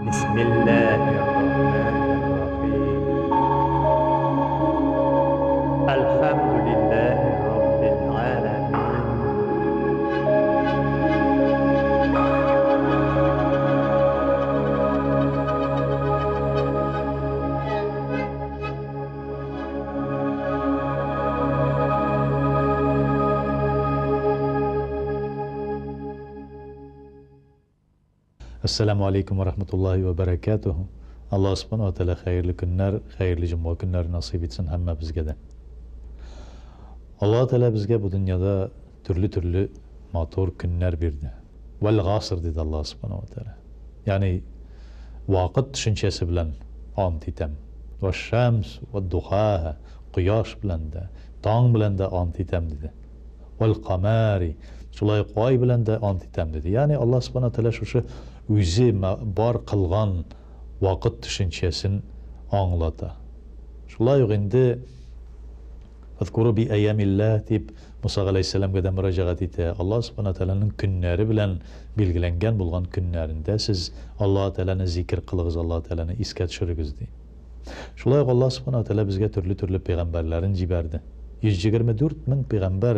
بسم الله الرحمن الرحيم الحمد لله رب العالمين Assalamu alaikum wa rahmatullahi wa barakatuh. Allah subhanahu wa ta'ala hayırlı günler, hayırlı cuma günler nasip etsin hamma bizga da. Allah Teala bizga bu dünyada türlü motor günler berdi. Vel gasr dedi Allah subhanahu wa ta'ala. Yani vaqt tushunchasi bilan ant etam. Va shams va duhaha, quyosh bilan da, tong bilan da ant etam dedi. Vel qamari, shulay qo'y bilan da ant etam dedi. Yani Allah subhanahu wa ta'ala shu o'zi bor qilgan vaqt tushunchasini anglata. Shulay endi Fazkuru bi ayyamillah deb Musa alayhissalomga da murojaat etdi. Alloh subhanahu wa ta'alaning kunlari bilan belgilangan bo'lgan kunlarida siz Alloh ta'alani zikr qiling'iz, Alloh ta'alani esga tushirgingiz deydi. Shulay Alloh subhanahu wa ta'ala bizga turli payg'ambarlarni jibardi. 124 ming payg'ambar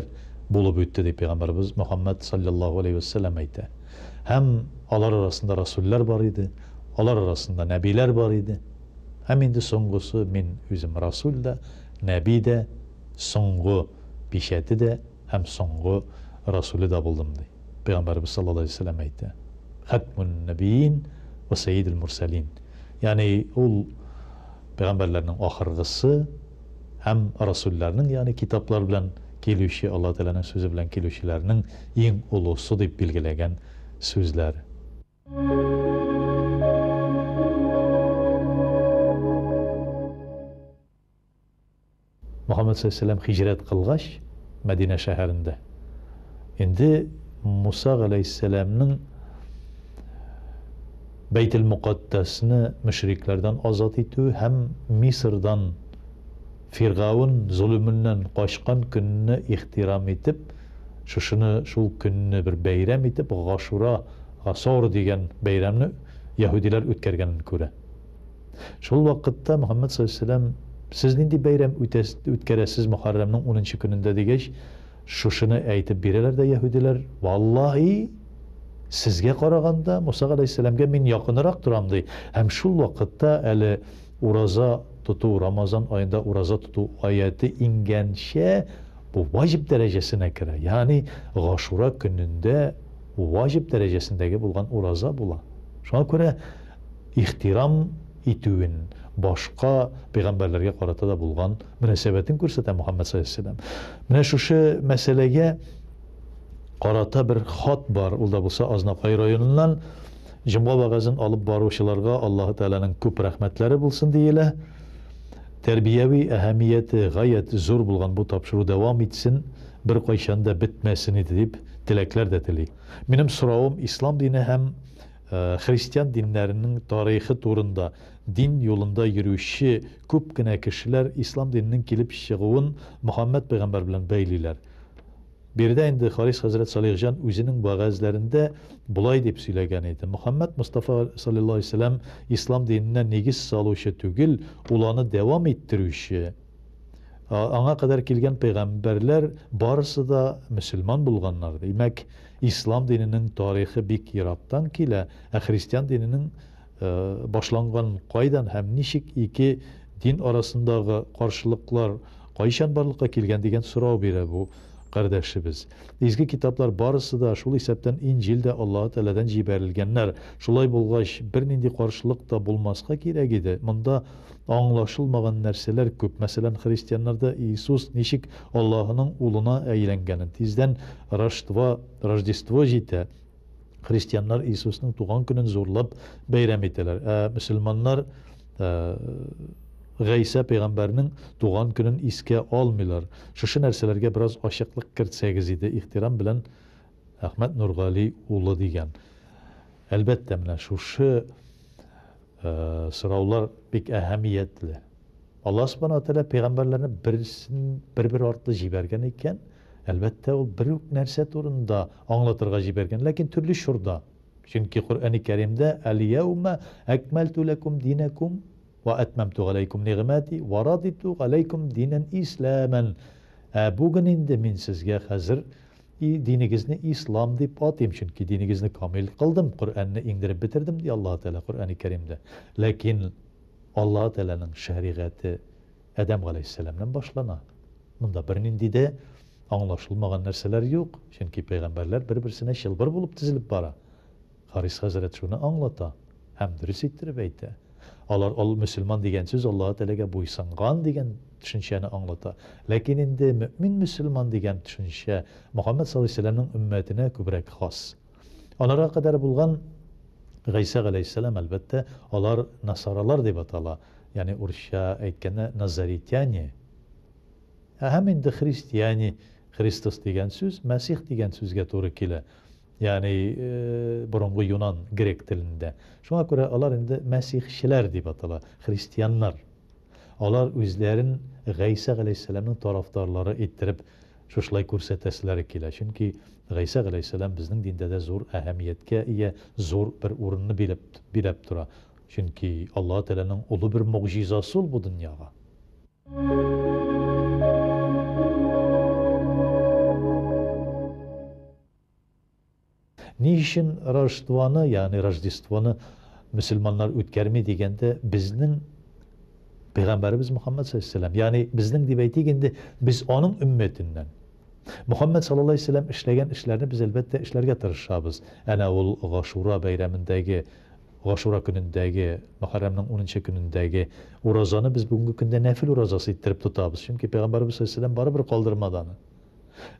bo'lib o'tdi deb payg'ambarimiz Muhammad sallallohu alayhi vasallam aytdi. Hem ular arasında rasullar var idi, ular arasında nebiler var idi. Hem indi songusu min üzüm rasul da, nebi de, songu pişeti de, hem songu rasulü de buldum di. Peygamberimiz sallallahu aleyhi ve sellem aytdi. Hatmun nebiyyin ve seyyidil mursalin. Yani ol peygamberlerin ahırgısı hem rasullerinin yani kitaplar bilen kelüşü Allah Teala'nın sözü bilen kelüşülerinin en ulusu deyip bilgilegen sözler. Muhammed sallallahu aleyhi ve sellem hicret kılgaç Medine şehirinde. Şimdi Musa aleyhisselam'ın Beyt-i Mukaddesini müşriklerden azat ettiği hem Mısır'dan Firavun zulümünden kaçkan gününü ihtiram edip şul gününü bir bayram etip Gasor degan bayramni Yahudiler ötkergenini ko'ra. Şol vaqtda Muhammed sallallahu aleyhi ve sellem siz nindi bayram ötkeresiz Muharrem'nin 10. gününde degech şuşunu aytib bereler de Yahudiler vallahi sizge qaraganda Musa aleyhisselamga men yaqinroq turam dey. Hem şol vaqtda ali uraza tutu Ramazan ayında uraza tutu ayeti ingenşe bu vacip derecesine kira. Yani Gaşura gününde vacip derecesindeki bulgan uraza bula. Şuna göre ihtiram etüün başka peygamberlerge qarata da bulgan münesebetin görseten Muhammed sallallahu aleyhi ve sellem. Mine şu meseleye qarata bir xat var. O da bulsa Aznaqay rayonundan Cuma vağazın alıp baruşularga Allah-u Teala'nın köp rahmetleri bulsun diyeyle. Terbiyevi ehemmiyeti gayet zor bulgan bu tapşırı devam etsin. Bir koyşanda bitmesin deyip dilekler de dili. Benim sorağım İslam dini hem Hristiyan dinlerinin tarihi turunda din yolunda yürüyüşü köp kişiler İslam dininin gelip şığıvın Muhammed Peygamber bilen beyliler. Bir de indi Haris Hazret Salihcan özünün bağızlarında bulay deyip söylegen idi. Muhammed Mustafa sallallahu aleyhi ve sellem İslam dinine negiz saluşu tügül ulanı devam ettirişi. Ana kadar kelgen peygamberler barısı da Müslüman bulganlar. Demek İslam dininin tarihi bik Irak'tan kile Hristiyan dininin başlangan qaydan hem nişik iki din arasındaki karşılıklar qayşan barlıkka kelgen degen sorav bire bu kardeşimiz. İzgi kitaplar barısı da şul hesaptan İncil'de Allah-u Teala'dan jiberilgenler. Şulay bulgaç bir nindi karşılık da bulmazka kerek idi. Munda anlaşılmagan nerseler köp. Mesela Hristiyanlarda İsus nişik Allah'ın uluna eğlengenin. Tizden Rождество jite. Hristiyanlar İsus'un tuğan günün zorlap bayram ettiler. Müslümanlar Gaysa peygamberinin doğan günün iske almıyorlar. Şu nerselerge biraz aşıklık kirtseniz idi. İhtiram bilen Ahmet Nurgali ulu diyen. Elbette mine şu sıravlar pek ehemmiyetli. Allah subhanahu teala peygamberlerini bir artlı jibergen iken elbette o bir nerse turunda anlatırga jibergen. Lakin türlü şurada. Çünkü Kur'an-ı Kerim'de el-yevme ekmeltu lekum dinekum ve etmemtu aleykum ni'meti ve raditu aleykum dinen İslamen. Bugün indi min sizge hazır dinigizni İslam deyip atayım çünkü dinigizni kamil kıldım. Kur'an'ı indirip bitirdim diye Allah Teala Kur'an-ı Kerim'de. Lakin Allah Teala'nın şeriatı Adem Aleyhisselam'dan başlana. Bunda birinin de anlaşılmayan narsalar yok. Çünkü peygamberler birbirine şılbır bulup dizilip bara. Haris Hazret şunu anlata. Hem dürüst ettirip eyte. Al Müslüman degen söz Allah Teala'ga buysangan degen düşünceni anlata. Lakin indi mümin Müslüman degen düşünce Muhammed sallallahu aleyhi ve sellem'in ümmetine kübrek has. Onlara kadar bulgan İsa aleyhisselam elbette onlar Nasaralar deb atala. Yani urşa aytkanda Nazaritiyani. Hem indi Hristiyani, Hristos degen söz, Mesih degen sözge to'g'ri kela. Yani burungi Yunan, Grek tilinde. Şuna göre onlar indi Mesihçiler deb atala, Hristiyanlar. Onlar özlerin İsa aleyhisselam'ın taraftarları ettirip şuşlay ko'rsatasilar kela. Çünkü İsa aleyhisselam bizning dinde de zor ahamiyetga ega, zor bir o'rinni bilib tura. Çünkü Allah Teala'nın ulu bir mucizası ol bu dünyaya. Niçin Rождество'nu yani Rождество'nu Müslümanlar ötkermi degende bizning Peygamberimiz Muhammed sallallahu aleyhi ve sellem yani bizning deb aytganda biz onun ümmetinden. Muhammed sallallahu aleyhi ve sellem işleyen işlerini biz elbette işlerge tırışabız. Ana ol Aşura bayramındagi Aşura günündagi Muharrem'nin 10. günündagi urazanı biz bugünkü günde nafil urazası ettirip tutabız. Çünkü Peygamberimiz sallallahu aleyhi ve sellem baribir kaldırmadan.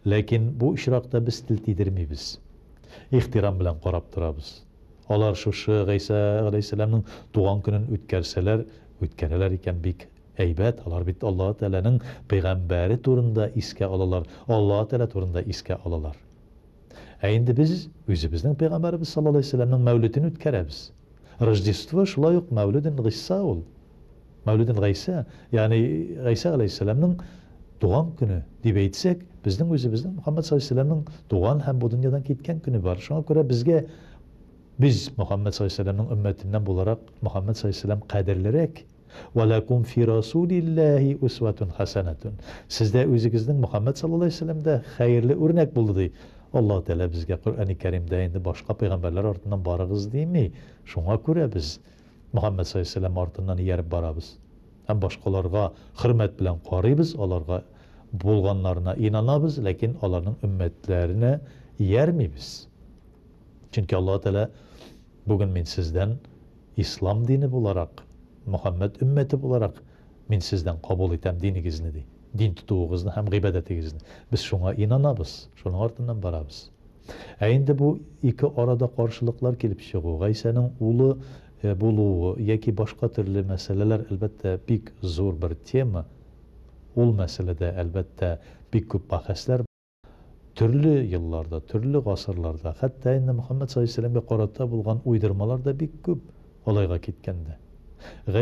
Lakin bu işrakta biz tiltidirmeybiz. İhtiram bilen qarab turabız. Onlar şu İsa aleyhisselam'ın doğan günün ötkerseler, ötkereler iken bik eybet. Onlar bit Allah Teala'nın peygamberi turunda iske alalar. Allah Teala turunda iske alalar. Endi biz özümüzün peygamberimiz sallallahu aleyhi ve sellem'nin mevlidini ötkeremiz. Rождество şula yok mevlidin gıssa ol. Mevlidin gıysa. Yani İsa aleyhisselam'ın doğan günü deyip etsek, bizning özümüzün Muhammed sallallahu aleyhi ve sellem'in doğan hem bu dünyadan ketken günü var. Şuna göre biz Muhammed sallallahu aleyhi ve sellem'in ümmetinden bularak Muhammed sallallahu aleyhi ve sellem kaderlerek وَلَكُمْ فِي رَسُولِ اللّٰهِ اُسْوَةٌ حَسَنَةٌ Sizde özünüzün Muhammed sallallahu aleyhi ve sellem'de hayırlı örnek buldu. Allah Teala bizge Kur'an-ı Kerim'de indi başka peygamberler ardından barağız değil mi? Şuna göre biz Muhammed sallallahu aleyhi ve sellem ardından yerip barabız. Hem başkalarga hürmet bilen qarıyız, onlarga bulganlarına inanabız, lakin onların ümmetlerine yermeybiz. Çünkü Allah Teala bugün min sizden İslam dini olarak, Muhammed ümmeti olarak min sizden kabul etem dinigizni dey. Din tutuğunuzni hem gıybedetigizni. Biz şuna inanabız, şunun ardından barabız. Endi bu iki arada karşılıklar kelip çıkıyor. İsa'nın ulu buluğu, yeki başka türlü meseleler elbette pek zor bir tema. Ol meselede elbette pek köp bahsler. Türlü yıllarda, türlü asırlarda, hatta indi Muhammed sallallahu aleyhi ve sellem'e qarata bulgan uydurmalar da pek köp olayga ketkende.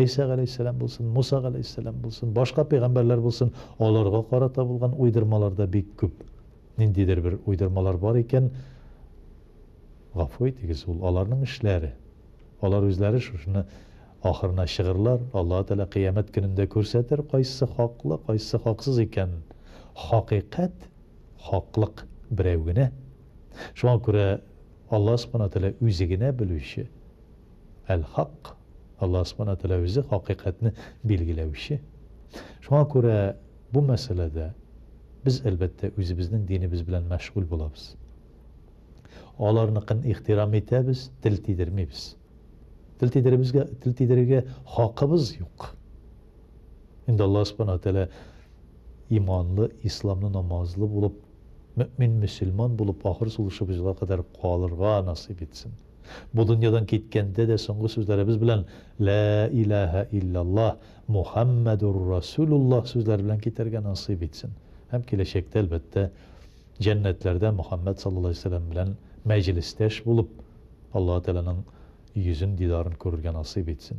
İsa aleyhisselam bulsun, Musa aleyhisselam bulsun, başka peygamberler bulsun, onlarga qarata bulgan uydurmalar da pek köp. Nindidir bir uydurmalar var iken, gafo etiniz, onlarning işleri. Onlar özleri şunu ahırına şığırlar. Allah Teala kıyamet gününde görsetir. Qaysı haklı, qaysı haksız iken. Hakikat, haklık birevgine. Şuna göre Allah subhanahu teala özügine bilüşü. El-hak. Allah subhanahu teala özü hakikatini bilgilevişi. Şuna göre bu meselede biz elbette özümüzün dinimiz bilen meşgul bulabız. Onlarnıqın ihtiram etəbiz, dil tidirmeybiz. Dil tidirige hakkımız yok. İndi Allah subhanahu teala imanlı, İslamlı, namazlı bulup, mümin, Müslüman bulup, ahir suluşumuzga kadar kalırga nasip etsin. Bu dünyadan ketkende de soňky sözlerimiz bilen La ilahe illallah Muhammedur Resulullah sözler bilen keterge nasip etsin. Hem keleşekte elbette cennetlerde Muhammed sallallahu aleyhi ve sellem bilen meclisteş bulup Allah Teala'nın yüzün didarını görürge nasip etsin.